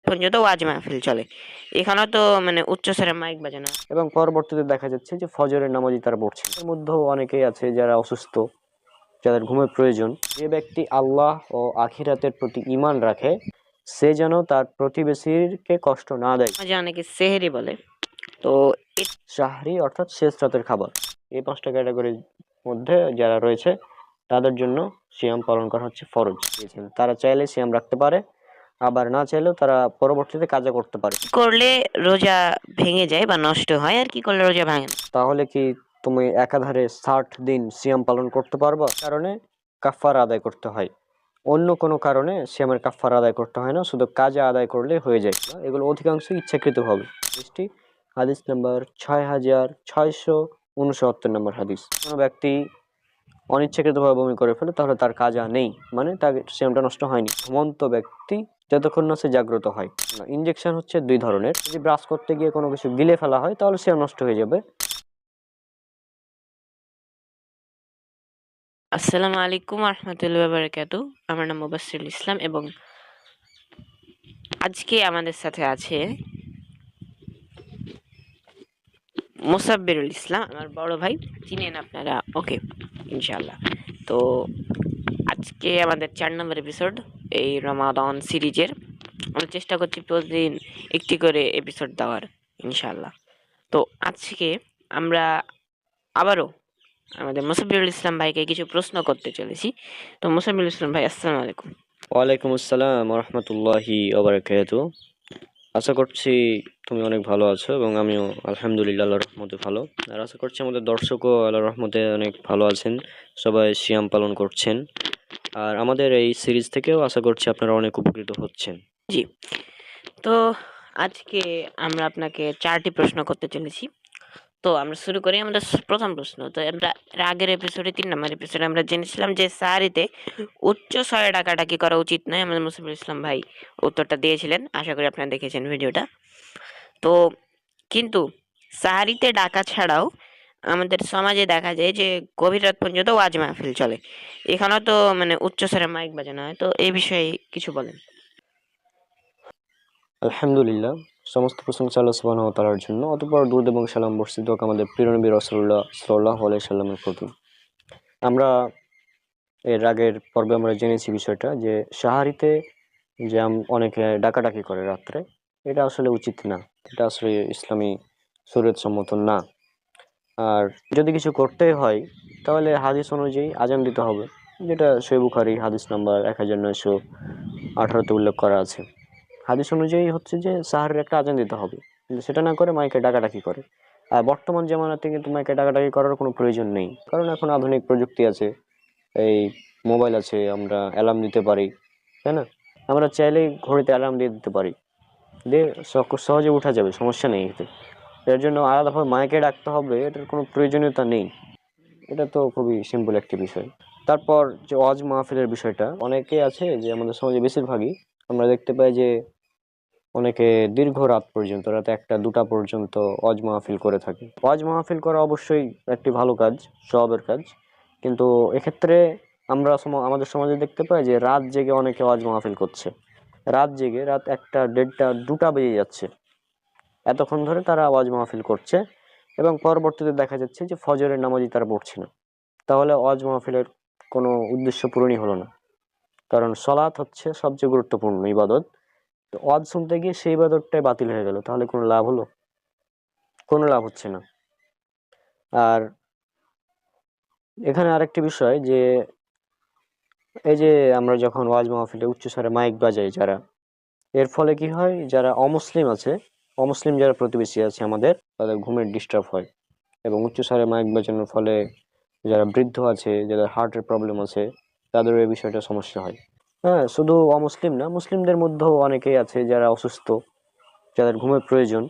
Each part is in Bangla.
পর্যন্ত ওয়াজ মাহফিল চলে। এখানেও তো মানে উচ্চস্বরে মাইক বাজানো এবং পরবর্তীতে দেখা যাচ্ছে যে ফজরের নামাজই তারা পড়ছে। এর মধ্যেও অনেকেই আছে যারা অসুস্থ, যাদের ঘুমের প্রয়োজন। যে ব্যক্তি আল্লাহ ও আখিরাতের প্রতি ঈমান রাখে সে যেন তার প্রতিবেশীকে কষ্ট না দেয়। যে অনেকে সেহেরি বলে। তো সাহরি অর্থাৎ শেষ রাতের খাবার। এই 5টা ক্যাটাগরির মধ্যে যারা রয়েছে তাদের জন্য সিয়াম পালন করা হচ্ছে ফরজ। তারা চাইলে সিয়াম রাখতে পারে, আবার না চাইলেও তারা পরবর্তীতে কাজা করতে পারে। করলে রোজা ভেঙে যায় বা নষ্ট হয়, আর কি করলে রোজা ভাঙে না? তাহলে কি তুমি একাধারে 60 দিন সিয়াম পালন করতে পারবা? কারণে কাফারা আদায় করতে হয়, অন্য কোনো কারণে সিয়ামের কাফারা আদায় করতে হয় না, শুধু কাজা আদায় করলে হয়ে যায়। এগুলো অধিকাংশই ইচ্ছাকৃতভাবে। হাদিস নাম্বার 6669 নম্বর হাদিস। কোনো ব্যক্তি অনিচ্ছাকৃতভাবে বমি করে ফেলে তাহলে তার কাজা নেই, মানে তার সিয়ামটা নষ্ট হয়নি। ঘুমন্ত ব্যক্তি যতক্ষণ না সে জাগ্রত হয়। ইনজেকশন হচ্ছে 2 ধরনের। যদি ব্রাশ করতে গিয়ে কোনো কিছু গিলে ফেলা হয় তাহলে সিয়াম নষ্ট হয়ে যাবে। আসসালামু আলাইকুম রহমতুল্লাহ বারাকাতু। আমার নাম মুবাসসিরুল ইসলাম এবং আজকে আমাদের সাথে আছে মোসাব্বিরুল ইসলাম, আমার বড় ভাই, চিনেন আপনারা ওকে ইনশাআল্লাহ। তো আজকে আমাদের 4 নম্বর এপিসোড এই রমাদান সিরিজের। আমরা চেষ্টা করছি প্রতিদিন একটি করে এপিসোড দেওয়ার ইনশাআল্লাহ। তো আজকে আমরা আবারও আমাদের মোসাব্বিরুল ইসলাম ভাইকে কিছু প্রশ্ন করতে চলেছি। তো মোসাব্বিরুল ইসলাম ভাই, আসসালামু আলাইকুম। ওয়ালাইকুম আসসালাম রহমতুল্লাহি ওবারাকাতুহু। আশা করছি তুমি অনেক ভালো আছো এবং আমিও আলহামদুলিল্লাহ আল্লাহর রহমতে ভালো। আর আশা করছি আমাদের দর্শকও আল্লাহর রহমতে অনেক ভালো আছেন, সবাই সিয়াম পালন করছেন। আর আমাদের এই সিরিজ থেকেও আশা করছি আপনারা অনেক উপকৃত হচ্ছেন। জি, তো আজকে আমরা আপনাকে 4টি প্রশ্ন করতে চলেছি। তো আমরা শুরু করি আমাদের প্রথম প্রশ্ন। তো আমরা এর আগের এপিসোডে 3 নম্বর এপিসোডে আমরা জেনেছিলাম যে সাহারিতে উচ্চ স্বরে ডাকাডাকি করা উচিত নয়। আমাদের মুসাফির ইসলাম ভাই উত্তরটা দিয়েছিলেন, আশা করি আপনারা দেখেছেন ভিডিওটা। তো কিন্তু সাহারিতে ডাকা ছাড়াও আমাদের সমাজে দেখা যায় যে গভীর রাত পর্যন্ত ওয়াজ মাহফিল চলে। এখানেও তো মানে উচ্চস্বরে মাইক বাজানো হয়। তো এই বিষয়ে কিছু বলেন। আলহামদুলিল্লাহ, সমস্ত প্রশংসা আল্লাহ সুবহানাহু ওয়া তাআলার জন্য। অতঃপর দুরূদ এবং সালাম বর্ষিত হোক আমাদের প্রিয় নবী রাসূলুল্লাহ সাল্লাল্লাহু আলাইহি সাল্লামের প্রতি। আমরা এর আগের পর্বে আমরা জেনেছি বিষয়টা যে সাহারিতে যে অনেকে ডাকাডাকি করে রাত্রে, এটা আসলে উচিত না, এটা আসলে ইসলামী শরীয়ত সম্মত না। আর যদি কিছু করতে হয় তাহলে হাদিস অনুযায়ী আজান দিতে হবে, যেটা সহিহ বুখারী হাদিস নাম্বার 1918-তে উল্লেখ করা আছে। হাদিস অনুযায়ী হচ্ছে যে সাহারের একটা আজান দিতে হবে, কিন্তু সেটা না করে মাইকে ডাকাডাকি করে। আর বর্তমান জামানাতে কিন্তু মাইকে ডাকাডাকি করার কোনো প্রয়োজন নেই, কারণ এখন আধুনিক প্রযুক্তি আছে, এই মোবাইল আছে, আমরা অ্যালার্ম দিতে পারি, তাই না? আমরা চাইলেই ঘড়িতে অ্যালার্ম দিয়ে দিতে পারি, দিয়ে সহজে উঠা যাবে, সমস্যা নেই এতে। এর জন্য আলাদাভাবে মাইকে ডাকতে হবে এটার কোনো প্রয়োজনীয়তা নেই। এটা তো খুবই সিম্পল একটি বিষয়। তারপর যে ওয়াজ মাহফিলের বিষয়টা, অনেকে আছে যে আমাদের সমাজে বেশিরভাগই আমরা দেখতে পাই যে অনেকে দীর্ঘ রাত পর্যন্ত, রাত 1টা 2টা পর্যন্ত ওয়াজ মাহফিল করে থাকে। ওয়াজ মাহফিল করা অবশ্যই একটি ভালো কাজ, সওয়াবের কাজ, কিন্তু এক্ষেত্রে আমরা আমাদের সমাজে দেখতে পাই যে রাত জেগে অনেকে ওয়াজ মাহফিল করছে। রাত জেগে রাত 1টা 1:30টা 2টা বেজে যাচ্ছে, এতক্ষণ ধরে তারা ওয়াজ মাহফিল করছে এবং পরবর্তীতে দেখা যাচ্ছে যে ফজরের নামাজই তারা পড়ছে না। তাহলে ওয়াজ মাহফিলের কোনো উদ্দেশ্য পূরণই হলো না, কারণ সলাৎ হচ্ছে সবচেয়ে গুরুত্বপূর্ণ ইবাদত। তো ওয়াজ শুনতে গিয়ে সেই ইবাদতটাই বাতিল হয়ে গেল, তাহলে কোনো লাভ হলো? কোনো লাভ হচ্ছে না। আর এখানে আরেকটি বিষয় যে এই যে আমরা যখন ওয়াজ মাহফিলে উচ্চস্বরে মাইক বাজাই যারা, এর ফলে কি হয়, যারা অমুসলিম আছে, অমুসলিম যারা প্রতিবেশী আছে আমাদের, তাদের ঘুমের ডিস্টার্ব হয়। এবং উচ্চস্বরে মাইক বাজানোর ফলে যারা বৃদ্ধ আছে, যাদের হার্টের প্রবলেম আছে, তাদের এই বিষয়টা সমস্যা হয়। হ্যাঁ, শুধু অমুসলিম না, মুসলিমদের মধ্যেও অনেকেই আছে যারা অসুস্থ, যাদের ঘুমের প্রয়োজন।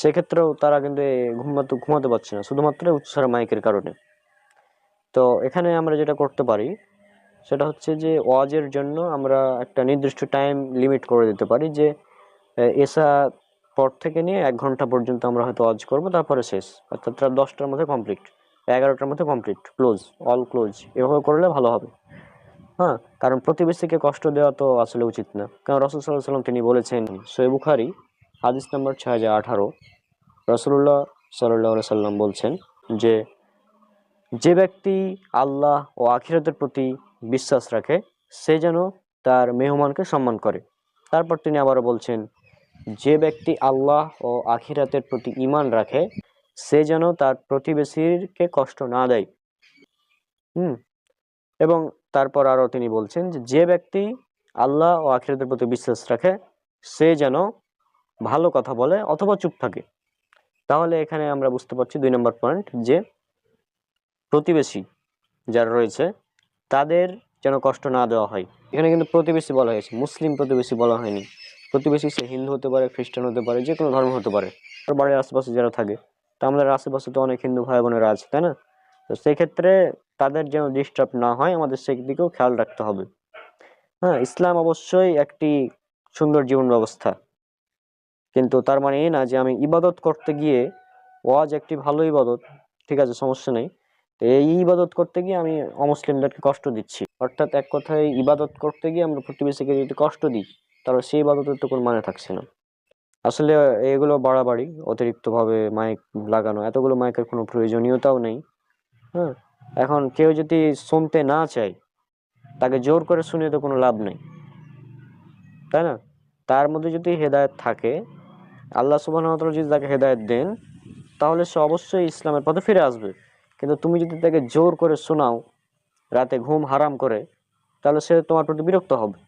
সেক্ষেত্রেও তারা কিন্তু ঘুমাতে পারছে না, শুধুমাত্র উচ্চস্বরে মাইকের কারণে। তো এখানে আমরা যেটা করতে পারি সেটা হচ্ছে যে ওয়াজের জন্য আমরা একটা নির্দিষ্ট টাইম লিমিট করে দিতে পারি, যে এসা পর থেকে নিয়ে 1 ঘন্টা পর্যন্ত আমরা হয়তো ওয়াজ করবো, তারপরে শেষ, অর্থাৎ রাত 10টার মধ্যে কমপ্লিট, 11টার মধ্যে কমপ্লিট, ক্লোজ, অল ক্লোজ, এভাবে করলে ভালো হবে। হ্যাঁ, কারণ প্রতিবেশীকে কষ্ট দেওয়া তো আসলে উচিত না। কারণ রাসূল সাল্লাল্লাহু আলাইহি ওয়াসাল্লাম তিনি বলেছেন, সহিহ বুখারী হাদিস নাম্বার ৬০১৮, রাসূলুল্লাহ সাল্লাল্লাহু আলাইহি সাল্লাম বলছেন যে, যে ব্যক্তি আল্লাহ ও আখিরাতের প্রতি বিশ্বাস রাখে সে যেন তার মেহমানকে সম্মান করে। তারপর তিনি আবারও বলছেন, যে ব্যক্তি আল্লাহ ও আখিরাতের প্রতি ঈমান রাখে সে যেন তার প্রতিবেশীকে কষ্ট না দেয়। হুম এবং তারপর আরো তিনি বলছেন যে, যে ব্যক্তি আল্লাহ ও আখিরাতের প্রতি বিশ্বাস রাখে সে যেন ভালো কথা বলে অথবা চুপ থাকে। তাহলে এখানে আমরা বুঝতে পারছি ২ নম্বর পয়েন্ট, যে প্রতিবেশী যারা রয়েছে তাদের যেন কষ্ট না দেওয়া হয়। এখানে কিন্তু প্রতিবেশী বলা হয়েছে, মুসলিম প্রতিবেশী বলা হয়নি। প্রতিবেশী সে হিন্দু হতে পারে, খ্রিস্টান হতে পারে, যে কোনো ধর্ম হতে পারে। আর বাড়ির আশেপাশে যারা থাকে, তা আমাদের আশেপাশে তো অনেক হিন্দু ভাই বোনেরা আছে, তাই না? তো সেক্ষেত্রে তাদের যেন ডিস্টার্ব না হয় আমাদের সেই দিকেও খেয়াল রাখতে হবে। হ্যাঁ, ইসলাম অবশ্যই একটি সুন্দর জীবন ব্যবস্থা, কিন্তু তার মানে এই না যে আমি ইবাদত করতে গিয়ে, ওয়াজ একটি ভালো ইবাদত, ঠিক আছে, সমস্যা নেই, তো এই ইবাদত করতে গিয়ে আমি অমুসলিমদেরকে কষ্ট দিচ্ছি। অর্থাৎ এক কথায় ইবাদত করতে গিয়ে আমরা প্রতিবেশীকে যদি কষ্ট দিই তাহলে সেই ইবাদতের তো কোনো মানে থাকছে না। আসলে এগুলো বাড়াবাড়ি, অতিরিক্তভাবে মাইক লাগানো, এতগুলো মাইকের কোনো প্রয়োজনীয়তাও নেই। হ্যাঁ, এখন কেউ যদি শুনতে না চায় তাকে জোর করে শুনিয়ে তো কোনো লাভ নেই, তাই না? তার মধ্যে যদি হেদায়েত থাকে, আল্লাহ সুবহানাহু ওয়া তাআলা যদি তাকে হেদায়েত দেন, তাহলে সে অবশ্যই ইসলামের পথে ফিরে আসবে। কিন্তু তুমি যদি তাকে জোর করে শোনাও, রাতে ঘুম হারাম করে, তাহলে সে তোমার প্রতি বিরক্ত হবে।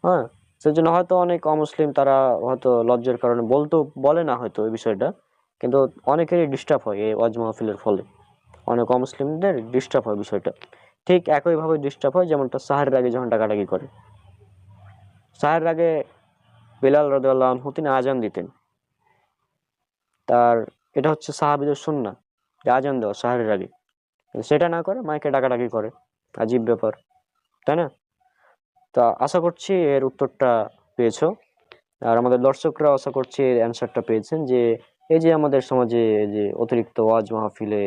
হ্যাঁ, সেজন্য হয়তো অনেক অমুসলিম তারা হয়তো লজ্জার কারণে বলে না হয়তো এই বিষয়টা, কিন্তু অনেকেরই ডিস্টার্ব হয় এই ওয়াজ মাহফিলের ফলে। অনেক অমুসলিমদের ডিস্টার্ব হয় বিষয়টা। ঠিক একইভাবে ডিস্টার্ব হয় যেমনটা সাহারের আগে যখন ডাকাডাকি করে। সাহারের আগে বেলাল রাদিয়াল্লাহু আনহু তিনি আজান দিতেন। তার এটা হচ্ছে সাহাবীদের সুন্নাহ যে আজান দেওয়া সাহারের আগে। কিন্তু সেটা না করে মাইকে ডাকাডাকি করে। আজীব ব্যাপার, তাই না? তা আশা করছি এর উত্তরটা পেয়েছো। আর আমাদের দর্শকরা আশা করছি এর অ্যান্সারটা পেয়েছেন, যে এই যে আমাদের সমাজে যে অতিরিক্ত ওয়াজ মাহফিলে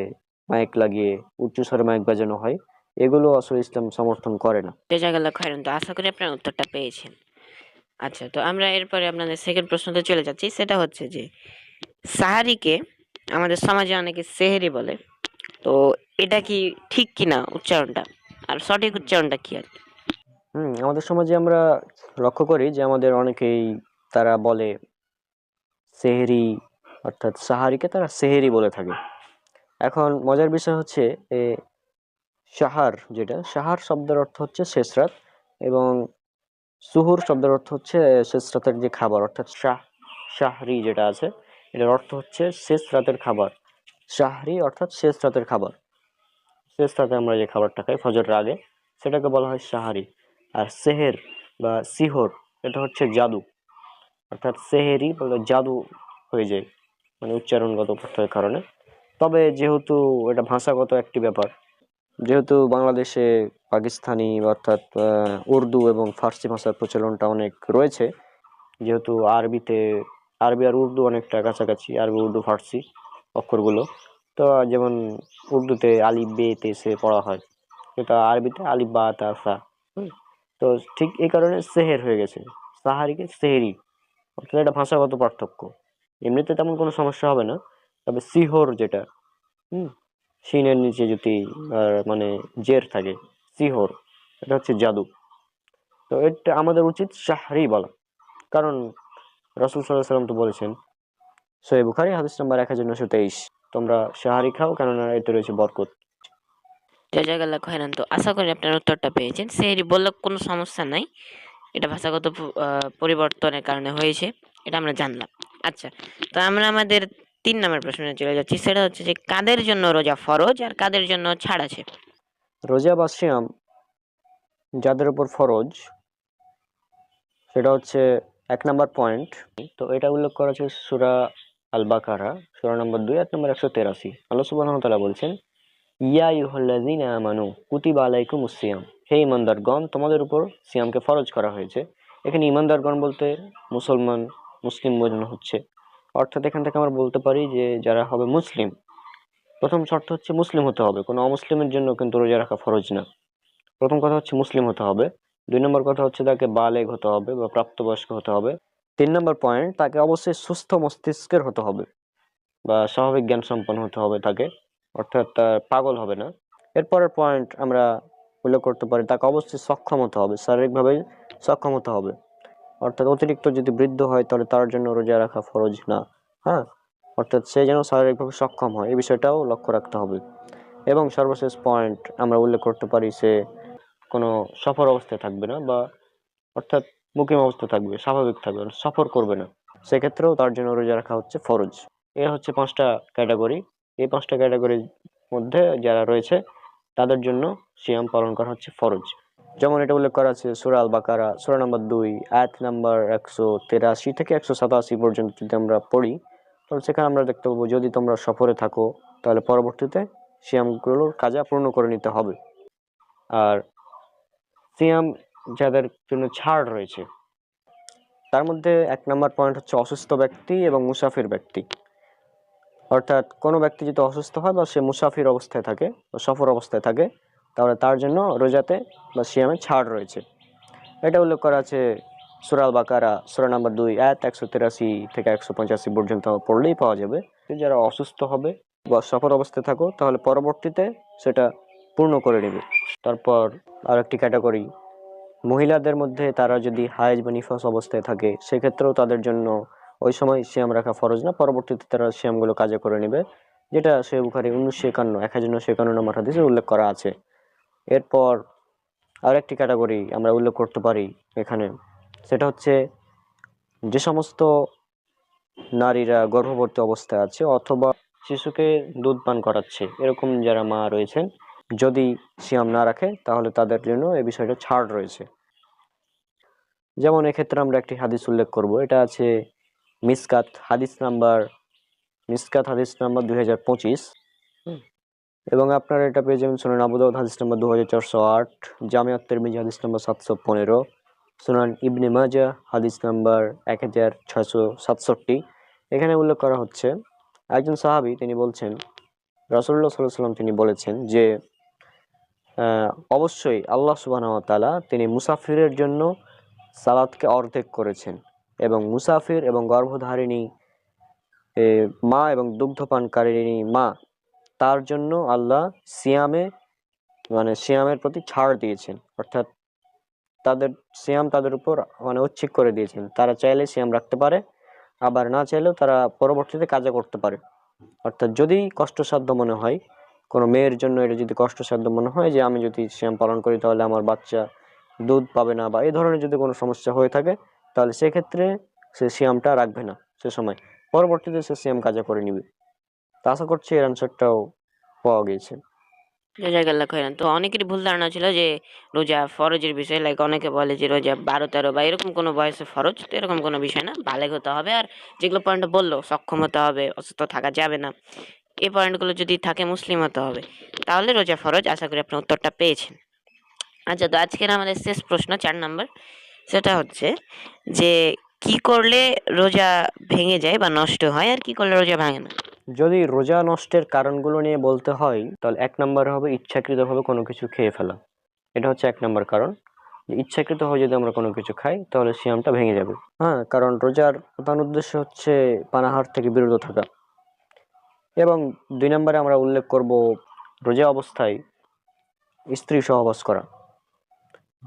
মাইক লাগিয়ে উচ্চস্বরে মাইক বাজানো হয়, এগুলো আসলে ইসলাম সমর্থন করে না। জাযাকাল্লাহ খাইরান। তো আশা করি আপনার উত্তরটা পেয়েছেন। আচ্ছা, তো আমরা এরপরে আপনাদের সেকেন্ড প্রশ্নতে চলে যাচ্ছি। সেটা হচ্ছে যে সাহারিকে আমাদের সমাজে অনেকে সেহেরি বলে। তো এটা কি ঠিক কিনা উচ্চারণটা? আর সঠিক উচ্চারণটা কি আর কি? আমাদের সমাজে আমরা লক্ষ্য করি যে আমাদের অনেকেই তারা বলে সেহরি, অর্থাৎ সাহারিকে তারা সেহেরি বলে থাকে। এখন মজার বিষয় হচ্ছে এ সাহার, যেটা সাহার শব্দের অর্থ হচ্ছে শেষ রাত, এবং সুহুর শব্দের অর্থ হচ্ছে শেষ রাতের যে খাবার, অর্থাৎ শাহরি যেটা আছে এটার অর্থ হচ্ছে শেষ রাতের খাবার। শাহরি অর্থাৎ শেষ রাতের খাবার। শেষ রাতে আমরা যে খাবারটা খাই ফজরের আগে, সেটাকে বলা হয় সাহারি। আর সেহের বা সিহর, এটা হচ্ছে জাদু। অর্থাৎ সেহেরি বলে জাদু হয়ে যায়, মানে উচ্চারণগত পার্থক্যের কারণে। তবে যেহেতু এটা ভাষাগত একটি ব্যাপার, যেহেতু বাংলাদেশে পাকিস্তানি অর্থাৎ উর্দু এবং ফার্সি ভাষার প্রচলনটা অনেক রয়েছে, যেহেতু আরবি আর উর্দু অনেকটা কাছাকাছি, আরবি উর্দু ফার্সি অক্ষরগুলো। তো যেমন উর্দুতে আলিফ বে তে সে পড়া হয়, এটা আরবিতে আলিফ বা তা সা। তো ঠিক এই কারণে সেহের হয়ে গেছে, সাহারিকে সেহেরি। অর্থাৎ এটা ভাষাগত পার্থক্য, এমনিতে তেমন কোনো সমস্যা হবে না। তবে সিহর যেটা, হুম শিনের নিচে যদি মানে জের থাকে, সিহর, এটা হচ্ছে জাদু। তো এটা আমাদের উচিত শাহরি বলা, কারণ রাসূল সাল্লাল্লাহু আলাইহি সাল্লাম তো বলেছেন, সহিহ বুখারী হাদিস নাম্বার 1923, তোমরা শাহরি খাও কেননা এতে রয়েছে বরকত। জাযাকাল্লাহ খাইরান। তো আশা করি আপনার উত্তরটা পেয়েছেন। সেহরি বললে কোনো সমস্যা নাই। এটা ভাষাগত পরিবর্তনের কারণে হয়েছে। এটা আমরা জানলাম। আচ্ছা, তো আমরা আমাদের ৩ নাম্বার প্রশ্নে চলে যাচ্ছি। সেটা হচ্ছে যে কাদের জন্য রোজা ফরজ আর কাদের জন্য ছাড় আছে? রোজা বা সিয়াম যাদের উপর ফরজ, সেটা হচ্ছে 1 নম্বর পয়েন্ট। তো এটা উল্লেখ করা আছে সূরা আল বাকারা, সূরা নম্বর 2 আয়াত নম্বর 183। আল্লাহ সুবহানাহু ওয়া তাআলা বলছেন, ইয়া আইয়ুহাল্লাযীনা আমানু কুতিবা আলাইকুমুস সিয়াম, হে ঈমানদারগণ তোমাদের উপর সিয়ামকে ফরজ করা হয়েছে। এখানে ঈমানদারগণ বলতে মুসলিম বোঝানো হচ্ছে। অর্থাৎ এখান থেকে আমরা বলতে পারি যে যারা হবে মুসলিম, প্রথম শর্ত হচ্ছে মুসলিম হতে হবে, কোনো অমুসলিমের জন্য কিন্তু রোজা রাখা ফরজ না। প্রথম কথা হচ্ছে মুসলিম হতে হবে। 2 নম্বর কথা হচ্ছে তাকে বালেগ হতে হবে বা প্রাপ্তবয়স্ক হতে হবে। 3 নম্বর পয়েন্ট, তাকে অবশ্যই সুস্থ মস্তিষ্কের হতে হবে বা স্বাভাবিক জ্ঞান সম্পন্ন হতে হবে তাকে, অর্থাৎ তার পাগল হবে না। এরপরের পয়েন্ট আমরা উল্লেখ করতে পারি, তাকে অবশ্যই সক্ষম হতে হবে, শারীরিকভাবে সক্ষম হতে হবে। অর্থাৎ অতিরিক্ত যদি বৃদ্ধ হয় তাহলে তার জন্য রোজা রাখা ফরজ না। হ্যাঁ, অর্থাৎ সে যেন শারীরিকভাবে সক্ষম হয় এই বিষয়টাও লক্ষ্য রাখতে হবে। এবং সর্বশেষ পয়েন্ট আমরা উল্লেখ করতে পারি, সে কোনো সফর অবস্থায় থাকবে না, বা অর্থাৎ মুকিম অবস্থায় থাকবে, স্বাভাবিক থাকবে, সফর করবে না, সেক্ষেত্রেও তার জন্য রোজা রাখা হচ্ছে ফরজ। এ হচ্ছে 5টা ক্যাটাগরি। এই 5টা ক্যাটাগরির মধ্যে যারা রয়েছে তাদের জন্য সিয়াম পালন করা হচ্ছে ফরজ। যেমন এটা উল্লেখ করা আছে সূরা আল বাকারা সূরা নাম্বার 2 আয়াত নাম্বার 183 থেকে 187 পর্যন্ত যদি আমরা পড়ি, তাহলে সেখানে আমরা দেখতে পাবো, যদি তোমরা সফরে থাকো তাহলে পরবর্তীতে সিয়ামগুলোর কাজা পূর্ণ করে নিতে হবে। আর সিয়াম যাদের জন্য ছাড় রয়েছে তার মধ্যে 1 নম্বর পয়েন্ট হচ্ছে অসুস্থ ব্যক্তি এবং মুসাফির ব্যক্তি। অর্থাৎ কোনো ব্যক্তি যদি অসুস্থ হয় বা সে মুসাফির অবস্থায় থাকে বা সফর অবস্থায় থাকে, তাহলে তার জন্য রোজাতে বা সিয়ামে ছাড় রয়েছে। এটা উল্লেখ করা আছে সূরা আল বাকারা সূরা নাম্বার 2 আয়াত 183 থেকে 185 পর্যন্ত পড়লেই পাওয়া যাবে। যারা অসুস্থ হবে বা সফর অবস্থায় থাকো তাহলে পরবর্তীতে সেটা পূর্ণ করে নেবে। তারপর আরেকটি ক্যাটাগরি, মহিলাদের মধ্যে তারা যদি হায়েজ বা নিফাস অবস্থায় থাকে সেক্ষেত্রেও তাদের জন্য ওই সময় সিয়াম রাখা ফরজ না, পরবর্তীতে তারা সিয়ামগুলো কাজে করে নেবে, যেটা সহিহ বুখারী 1951 নম্বর হাদিসে উল্লেখ করা আছে। এরপর আরেকটি ক্যাটাগরি আমরা উল্লেখ করতে পারি এখানে, সেটা হচ্ছে যে সমস্ত নারীরা গর্ভবতী অবস্থায় আছে অথবা শিশুকে দুধ পান করাচ্ছে, এরকম যারা মা রয়েছেন, যদি সিয়াম না রাখে তাহলে তাদের জন্য এই বিষয়টা ছাড় রয়েছে। যেমন এক্ষেত্রে আমরা একটি হাদিস উল্লেখ করব, এটা আছে মিসকাত হাদিস নাম্বার 2025, এবং আপনারা এটা পেয়ে যাবেন সুনান আবু দাউদ হাদিস নাম্বার 2408, জামিআত তিরমিজি হাদিস নাম্বার 715, সুনান ইবনে মাজাহ হাদিস নাম্বার 1667। এখানে উল্লেখ করা হচ্ছে, একজন সাহাবী তিনি বলছেন, রাসূলুল্লাহ সাল্লাল্লাহু আলাইহি ওয়াসাল্লাম তিনি বলেছেন যে অবশ্যই আল্লাহ সুবহানাহু ওয়া তাআলা তিনি মুসাফিরের জন্য সালাতকে অর্ধেক করেছেন, এবং মুসাফির এবং গর্ভধারিণী মা এবং দুগ্ধপানকারিণী মা, তার জন্য আল্লাহ সিয়ামের প্রতি ছাড় দিয়েছেন, অর্থাৎ তাদের সিয়াম তাদের উপর ঐচ্ছিক করে দিয়েছেন। তারা চাইলে সিয়াম রাখতে পারে, আবার না চাইলেও তারা পরবর্তীতে কাজা করতে পারে। অর্থাৎ যদি কষ্টসাধ্য মনে হয়, কোনো মেয়ের জন্য এটা যদি কষ্টসাধ্য মনে হয় যে আমি যদি সিয়াম পালন করি তাহলে আমার বাচ্চা দুধ পাবে না, বা এই ধরনের যদি কোনো সমস্যা হয়ে থাকে, তাহলে সেক্ষেত্রে সে সিয়ামটা রাখবে না, সে সময় পরবর্তীতে সে সিয়াম কাজা করে নিবে। তা আশা করছি এর আনসারটাও পাওয়া গিয়েছে। জাযাকাল্লাহ খাইরান। তো অনেকেরই ভুল ধারণা ছিল যে রোজা ফরজের বিষয়, লাইক অনেকে বলে যে রোজা 12-13 বা এরকম কোনো বয়সে ফরজ, তো এরকম কোনো বিষয় না, বালেগ হতে হবে। আর যেগুলো পয়েন্ট বললো, সক্ষম হতে হবে, অসুস্থ থাকা যাবে না, এই পয়েন্টগুলো যদি থাকে, মুসলিম হতে হবে, তাহলে রোজা ফরজ। আশা করি আপনি উত্তরটা পেয়েছেন। আচ্ছা, তো আজকের আমাদের শেষ প্রশ্ন 4 নাম্বার, সেটা হচ্ছে যে কি করলে রোজা ভেঙে যায় বা নষ্ট হয়, আর কি করলে রোজা ভাঙে না? যদি রোজা নষ্টের কারণগুলো নিয়ে বলতে হয় তাহলে 1 নম্বরে হবে ইচ্ছাকৃতভাবে কোনো কিছু খেয়ে ফেলা। এটা হচ্ছে 1 নম্বর কারণ, যে ইচ্ছাকৃতভাবে যদি আমরা কোনো কিছু খাই তাহলে সিয়ামটা ভেঙে যাবে। হ্যাঁ, কারণ রোজার প্রধান উদ্দেশ্য হচ্ছে পানাহার থেকে বিরত থাকা। এবং 2 নম্বরে আমরা উল্লেখ করব রোজা অবস্থায় স্ত্রী সহবাস করা।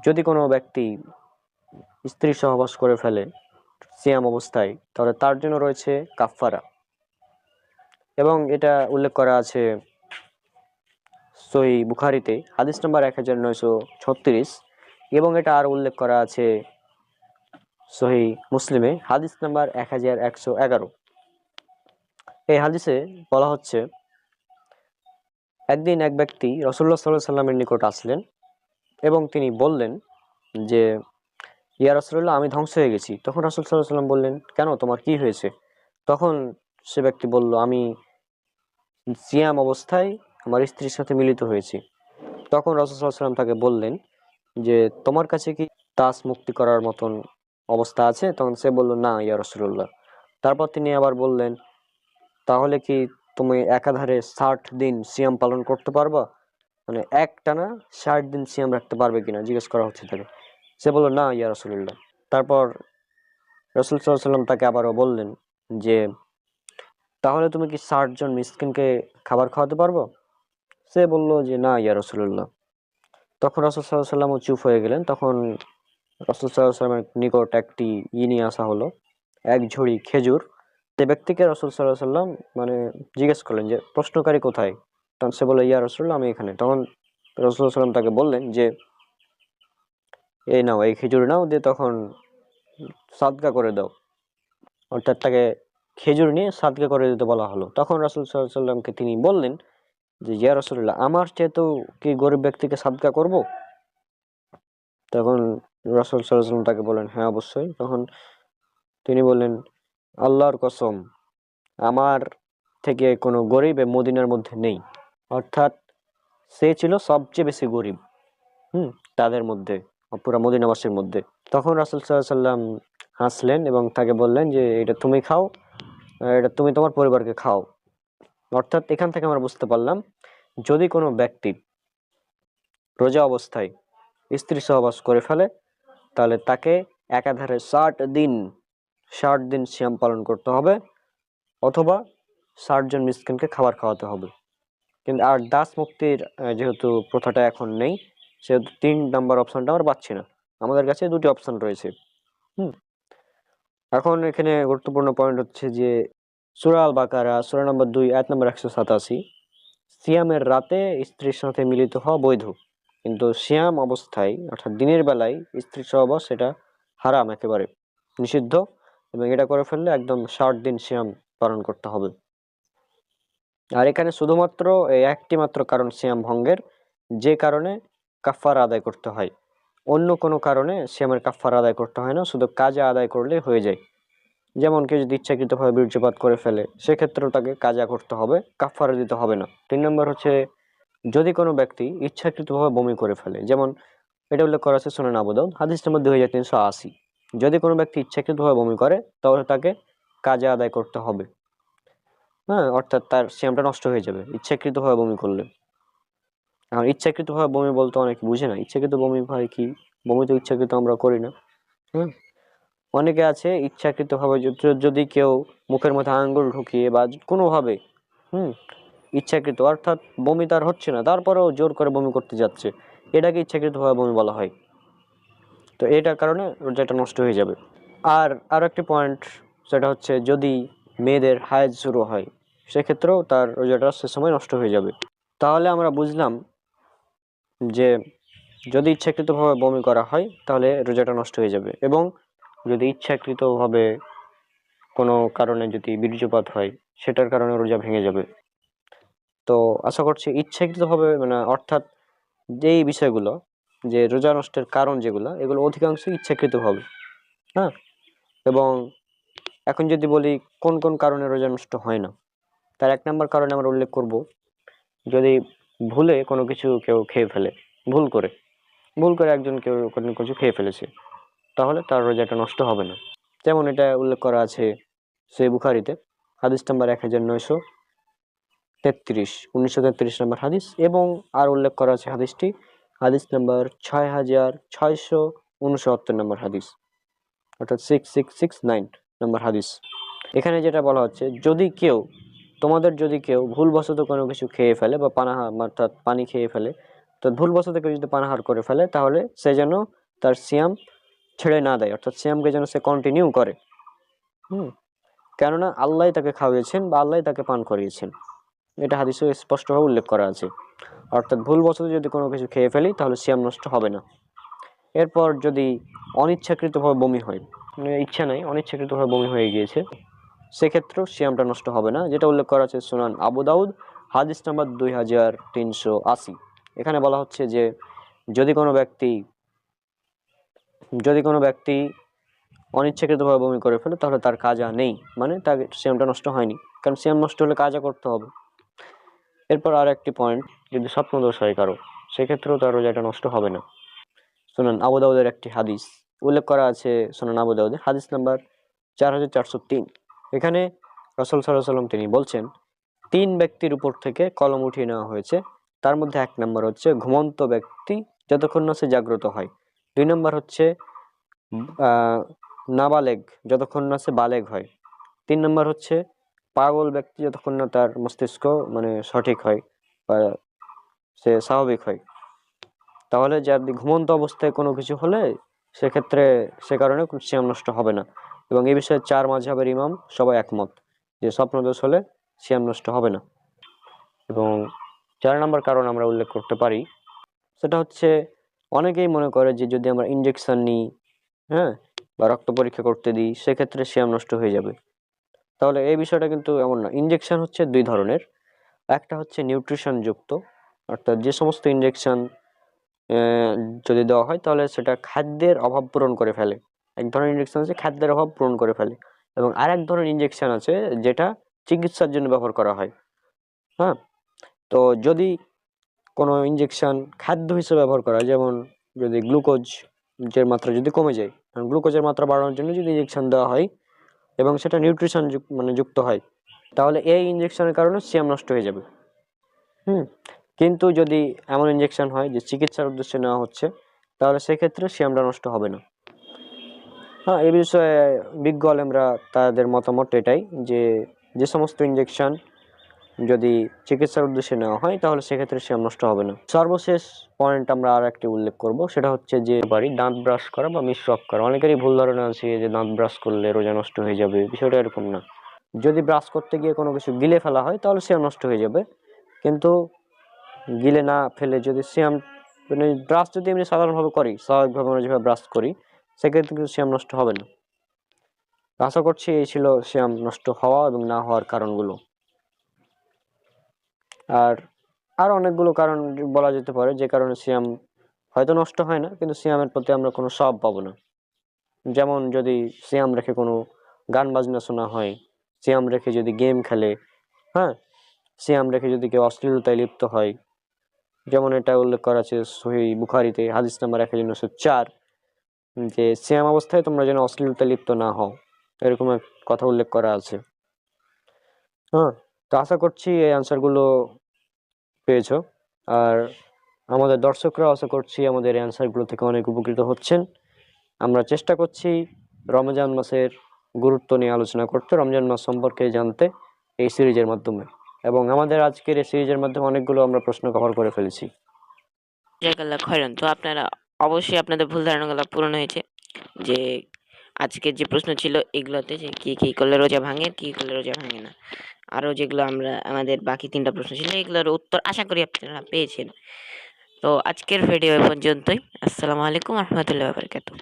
যদি কোনো ব্যক্তি স্ত্রী সহবাস করে ফেলে সিয়াম অবস্থায়, তাহলে তার জন্য রয়েছে কাফফারা, এবং এটা উল্লেখ করা আছে সহিহ বুখারীতে হাদিস নাম্বার 1936, এবং এটা আর উল্লেখ করা আছে সহিহ মুসলিমে হাদিস নাম্বার 1111। এই হাদিসে বলা হচ্ছে, একদিন এক ব্যক্তি রাসূলুল্লাহ সাল্লাল্লাহু আলাইহি সাল্লামের নিকট আসলেন এবং তিনি বললেন যে, ইয়া রাসূলুল্লাহ, আমি ধ্বংস হয়ে গেছি। তখন রাসূল সাল্লাল্লাহু আলাইহি সাল্লাম বললেন, কেন, তোমার কি হয়েছে? তখন সে ব্যক্তি বলল, আমি সিয়াম অবস্থায় আমার স্ত্রীর সাথে মিলিত হয়েছি। তখন রাসূল সাল্লাল্লাহু আলাইহি সাল্লাম তাকে বললেন যে, তোমার কাছে কি তাস মুক্তি করার মতন অবস্থা আছে? তখন সে বলল, না ইয়া রাসূলুল্লাহ। তারপর তিনি আবার বললেন, তাহলে কি তুমি একাধারে 60 দিন সিয়াম পালন করতে পারবা? মানে একটানা 60 দিন সিয়াম রাখতে পারবে কিনা জিজ্ঞেস করা হচ্ছে তাকে। সে বলল, না ইয়া রাসূলুল্লাহ। তারপর রাসূল সাল্লাল্লাহু আলাইহি ওয়াসাল্লাম তাকে আবারও বললেন যে, তাহলে তুমি কি 60 জন মিসকিনকে খাবার খাওয়াতে পারবো? সে বলল যে, না ইয়া রাসূলুল্লাহ। তখন রাসূল সাল্লাল্লাহু আলাইহি ওয়াসাল্লামও চুপ হয়ে গেলেন। তখন রাসূল সাল্লাল্লাহু আলাইহি ওয়াসাল্লামের নিকট একটি নিয়ে আসা হলো, এক ঝুড়ি খেজুর। যে ব্যক্তিকে রাসূল সাল্লাল্লাহু আলাইহি ওয়াসাল্লাম মানে জিজ্ঞেস করলেন যে, প্রশ্নকারী কোথায়? তখন সে বলল, ইয়া রাসূলুল্লাহ, আমি এখানে। তখন রাসূল সাল্লাল্লাহু আলাইহি ওয়াসাল্লাম তাকে বললেন যে, এই নাও, এই খেজুর নাও, দিয়ে তখন সাদকা করে দাও। অর্থাৎ তাকে খেজুর নিয়ে সাদকা করে দিতে বলা হলো। তখন রাসূল সাল্লাল্লাহু আলাইহি ওয়াসাল্লামকে তিনি বললেন যে, ইয়া রাসূলুল্লাহ, আমার চেয়েতেও কি গরিব ব্যক্তিকে সাদকা করব? তখন রাসূল সাল্লাল্লাহু আলাইহি ওয়াসাল্লাম তাকে বললেন, হ্যাঁ অবশ্যই। তখন তিনি বললেন, আল্লাহর কসম, আমার থেকে কোনো গরিব এ মদিনার মধ্যে নেই। অর্থাৎ সে ছিল সবচেয়ে বেশি গরিব তাদের মধ্যে, পুরা মদিনাবাসীর মধ্যে। তখন রাসূল সাল্লাল্লাহু আলাইহি ওয়াসাল্লাম হাসলেন এবং তাকে বললেন যে, এটা তুমি খাও, এটা তুমি তোমার পরিবারকে খাও। অর্থাৎ এখান থেকে আমরা বুঝতে পারলাম, যদি কোনো ব্যক্তি রোজা অবস্থায় স্ত্রী সহবাস করে ফেলে, তাহলে তাকে একাধারে 60 দিন সিয়াম পালন করতে হবে, অথবা 60 জন মিসকিনকে খাবার খাওয়াতে হবে। কিন্তু আর দাস মুক্তির যেহেতু প্রথাটা এখন নেই, সেহেতু 3 নাম্বার অপশনটা আমরা পাচ্ছি না। আমাদের কাছে দুটি অপশন রয়েছে। এখন এখানে গুরুত্বপূর্ণ পয়েন্ট হচ্ছে যে, সূরা আল বাকারা সূরা নম্বর 2 আয়াত নম্বর 187, সিয়ামের রাতে স্ত্রীর সাথে মিলিত হওয়া বৈধ, কিন্তু সিয়াম অবস্থায় অর্থাৎ দিনের বেলায় স্ত্রী সহবাস সেটা হারাম, একেবারে নিষিদ্ধ, এবং এটা করে ফেললে একদম 60 দিন সিয়াম পালন করতে হবে। আর এখানে শুধুমাত্র এই একটি মাত্র কারণ সিয়াম ভঙ্গের, যে কারণে কাফারা আদায় করতে হয়। অন্য কোনো কারণে সিয়ামের কাফারা আদায় করতে হয় না, শুধু কাজা আদায় করলে হয়ে যায়। যেমন কেউ যদি ইচ্ছাকৃতভাবে বীর্যপাত করে ফেলে, সেক্ষেত্রেও তাকে কাজা করতে হবে, কাফারা দিতে হবে না। 3 নম্বর হচ্ছে, যদি কোনো ব্যক্তি ইচ্ছাকৃতভাবে বমি করে ফেলে, যেমন এটা উল্লেখ করা আছে সুনান আবু দাউদ হাদিস নম্বর 2380, যদি কোনো ব্যক্তি ইচ্ছাকৃতভাবে বমি করে তাহলে তাকে কাজা আদায় করতে হবে। হ্যাঁ, অর্থাৎ তার সিয়ামটা নষ্ট হয়ে যাবে ইচ্ছাকৃতভাবে বমি করলে। আর ইচ্ছাকৃতভাবে বমি বলতে অনেকে বুঝে না, ইচ্ছাকৃত বমি ভাই কি? বমি তো ইচ্ছাকৃত আমরা করি না। হ্যাঁ, অনেকে আছে ইচ্ছাকৃতভাবে যদি কেউ মুখের মধ্যে আঙ্গুল ঢুকিয়ে বা কোনোভাবে ইচ্ছাকৃত, অর্থাৎ বমি তার হচ্ছে না, তারপরেও জোর করে বমি করতে যাচ্ছে, এটাকে ইচ্ছাকৃতভাবে বমি বলা হয়। তো এটার কারণে রোজাটা নষ্ট হয়ে যাবে। আর আরো একটি পয়েন্ট, সেটা হচ্ছে যদি মেয়েদের হায়েজ শুরু হয়, সেক্ষেত্রেও তার রোজাটা সে সময় নষ্ট হয়ে যাবে। তাহলে আমরা বুঝলাম যে যদি ইচ্ছাকৃতভাবে বমি করা হয় তাহলে রোজাটা নষ্ট হয়ে যাবে, এবং যদি ইচ্ছাকৃতভাবে কোনো কারণে যদি বীর্যপাত হয়, সেটার কারণে রোজা ভেঙে যাবে। তো আশা করছি ইচ্ছাকৃতভাবে মানে অর্থাৎ যেই বিষয়গুলো, যে রোজা নষ্টের কারণ যেগুলো, এগুলো অধিকাংশই ইচ্ছাকৃতভাবে। হ্যাঁ, এবং এখন যদি বলি কোন কোন কারণে রোজা নষ্ট হয় না, তার 1 নম্বর কারণে আমরা উল্লেখ করব, যদি ভুলে কোনো কিছু কেউ খেয়ে ফেলে, ভুল করে একজন কেউ কোনো কিছু খেয়ে ফেলেছে, তাহলে তার রোজাটা নষ্ট হবে না। যেমন এটা উল্লেখ করা আছে সহিহ বুখারীতে হাদিস নাম্বার 1933 নম্বর হাদিস, এবং আর উল্লেখ করা আছে হাদিসটি হাদিস নাম্বার 6669 নম্বর হাদিস, অর্থাৎ 6669 নম্বর হাদিস। এখানে যেটা বলা হচ্ছে, যদি কেউ ভুলবশত কোনো কিছু খেয়ে ফেলে বা অর্থাৎ পানি খেয়ে ফেলে, তো ভুলবশত কেউ যদি পানাহার করে ফেলে, তাহলে সে যেন তার সিয়াম ছেড়ে না দেয়, অর্থাৎ সিয়ামকে যেন সে কন্টিনিউ করে। কেননা আল্লাহ তাকে খাওয়িয়েছেন বা আল্লাহ তাকে পান করিয়েছেন, এটা হাদিসে স্পষ্টভাবে উল্লেখ করা আছে। অর্থাৎ ভুলবশত যদি কোনো কিছু খেয়ে ফেলি তাহলে সিয়াম নষ্ট হবে না। এরপর যদি অনিচ্ছাকৃতভাবে বমি হয়, ইচ্ছা নাই, অনিচ্ছাকৃতভাবে বমি হয়ে গিয়েছে, সেক্ষেত্রেও সিয়ামটা নষ্ট হবে না, যেটা উল্লেখ করা আছে সুনান আবু দাউদ হাদিস নাম্বার 2380। এখানে বলা হচ্ছে যে যদি কোনো ব্যক্তি অনিচ্ছাকৃতভাবে বমি করে ফেলে, তাহলে তার কাজা নেই, মানে তার সিয়ামটা নষ্ট হয়নি, কারণ সিয়াম নষ্ট হলে কাজা করতে হবে। এরপর আর একটি পয়েন্ট, যদি স্বপ্নদোষ হয় কারো, সেক্ষেত্রেও তার রোজাটা নষ্ট হবে না। সুনান আবু দাউদের একটি হাদিস উল্লেখ করা আছে, সুনান আবু দাউদের হাদিস নাম্বার 4403। এখানে রাসূল সাল্লাল্লাহু আলাইহি ওয়াসাল্লাম তিনি বলছেন, 3 ব্যক্তির উপর থেকে কলম উঠিয়ে নেওয়া হয়েছে, তার মধ্যে 1 নম্বর হচ্ছে ঘুমন্ত ব্যক্তি যতক্ষণ না সে জাগ্রত হয়। 2 নম্বর হচ্ছে নাবালেগ যতক্ষণ না সে বালেগ হয়। 3 নম্বর হচ্ছে পাগল ব্যক্তি যতক্ষণ না তার মস্তিষ্ক মানে সঠিক হয় বা সে স্বাভাবিক হয়। তাহলে যার ঘুমন্ত অবস্থায় কোনো কিছু হলে সেক্ষেত্রে সে কারণে সিয়াম নষ্ট হবে না। এবং এই বিষয়ে 4 মাযহাবের ইমাম সবাই একমত যে স্বপ্নদোষ হলে সিয়াম নষ্ট হবে না। এবং 4 নম্বর কারণ আমরা উল্লেখ করতে পারি, সেটা হচ্ছে অনেকেই মনে করে যে যদি আমরা ইনজেকশন নিই, হ্যাঁ, বা রক্ত পরীক্ষা করতে দিই, সেক্ষেত্রে সিয়াম নষ্ট হয়ে যাবে। তাহলে এই বিষয়টা কিন্তু এমন না। ইনজেকশন হচ্ছে 2 ধরনের। একটা হচ্ছে নিউট্রিশন যুক্ত, অর্থাৎ যে সমস্ত ইনজেকশন যদি দেওয়া হয় তাহলে সেটা খাদ্যের অভাব পূরণ করে ফেলে। এক ধরনের ইনজেকশন আছে খাদ্যের অভাব পূরণ করে ফেলে, এবং আরেক ধরনের ইনজেকশন আছে যেটা চিকিৎসার জন্য ব্যবহার করা হয়। হ্যাঁ, তো যদি কোনো ইনজেকশন খাদ্য হিসেবে ব্যবহার করা হয়, যেমন যদি গ্লুকোজের মাত্রা যদি কমে যায়, গ্লুকোজের মাত্রা বাড়ানোর জন্য যদি ইনজেকশন দেওয়া হয় এবং সেটা নিউট্রিশন যুক্ত হয়, তাহলে এই ইনজেকশনের কারণে সিয়াম নষ্ট হয়ে যাবে। কিন্তু যদি এমন ইনজেকশন হয় যে চিকিৎসার উদ্দেশ্যে নেওয়া হচ্ছে, তাহলে সেক্ষেত্রে সিয়ামটা নষ্ট হবে না। হ্যাঁ, এই বিষয়ে বিজ্ঞ আলেমরা তাদের মতামত এটাই যে যে সমস্ত ইনজেকশন যদি চিকিৎসার উদ্দেশ্যে নেওয়া হয় তাহলে সেক্ষেত্রে সিয়াম নষ্ট হবে না। সর্বশেষ পয়েন্ট আমরা আর একটি উল্লেখ করব, সেটা হচ্ছে যে দাঁত ব্রাশ করা বা মিসওয়াক করা। অনেকেরই ভুল ধারণা আছে যে দাঁত ব্রাশ করলে রোজা নষ্ট হয়ে যাবে, বিষয়টা এরকম না। যদি ব্রাশ করতে গিয়ে কোনো কিছু গিলে ফেলা হয় তাহলে সিয়াম নষ্ট হয়ে যাবে, কিন্তু গিলে না ফেলে যদি সিয়াম মানে ব্রাশ যদি এমনি সাধারণভাবে করি, স্বাভাবিকভাবে আমরা যেভাবে ব্রাশ করি, সেক্ষেত্রে কিন্তু সিয়াম নষ্ট হবে না। আশা করছি এই ছিল সিয়াম নষ্ট হওয়া এবং না হওয়ার কারণগুলো। আর আরো অনেকগুলো কারণ বলা যেতে পারে যে কারণে সিয়াম হয়তো নষ্ট হয় না, কিন্তু সিয়ামের প্রতি আমরা কোনো সওয়াব পাবো না। যেমন যদি সিয়াম রেখে কোনো গান বাজনা শোনা হয়, সিয়াম রেখে যদি গেম খেলে, হ্যাঁ, সিয়াম রেখে যদি কেউ অশ্লীলতায় লিপ্ত হয়, যেমন এটা উল্লেখ করা আছে সহিহ বুখারীতে হাদিস নাম্বার 1904, যে সিয়াম অবস্থায় তোমরা যেন অশ্লীলতায় লিপ্ত না হও, এরকম এক কথা উল্লেখ করা আছে। হ্যাঁ, তো আশা করছি এই অ্যান্সারগুলো পেয়েছো। আর আমাদের দর্শকরা আশা করছি আমাদের এই অ্যান্সারগুলো থেকে অনেক উপকৃত হচ্ছেন। আমরা চেষ্টা করছি রমজান মাসের গুরুত্ব নিয়ে আলোচনা করতে, রমজান মাস সম্পর্কে জানতে এই সিরিজের মাধ্যমে, এবং আমাদের আজকের এই সিরিজের মাধ্যমে অনেকগুলো আমরা প্রশ্ন কভার করে ফেলেছি। জাযাকাল্লাহ খৈরান। তো আপনারা অবশ্যই আপনাদের ভুল ধারণাগুলো পূরণ হয়েছে, যে আজকের যে প্রশ্ন ছিল এগুলোতে যে কি কি করলে রোজা ভাঙে, কি করলে রোজা ভাঙে না, আরো যেগুলো আমরা আমাদের বাকি 3টা প্রশ্ন ছিল এগুলোর উত্তর আশা করি আপনারা পেয়েছেন। তো আজকের ভিডিও এ পর্যন্তই। আসসালামু আলাইকুম ওয়া রাহমাতুল্লাহি ওয়া বারাকাতুহু।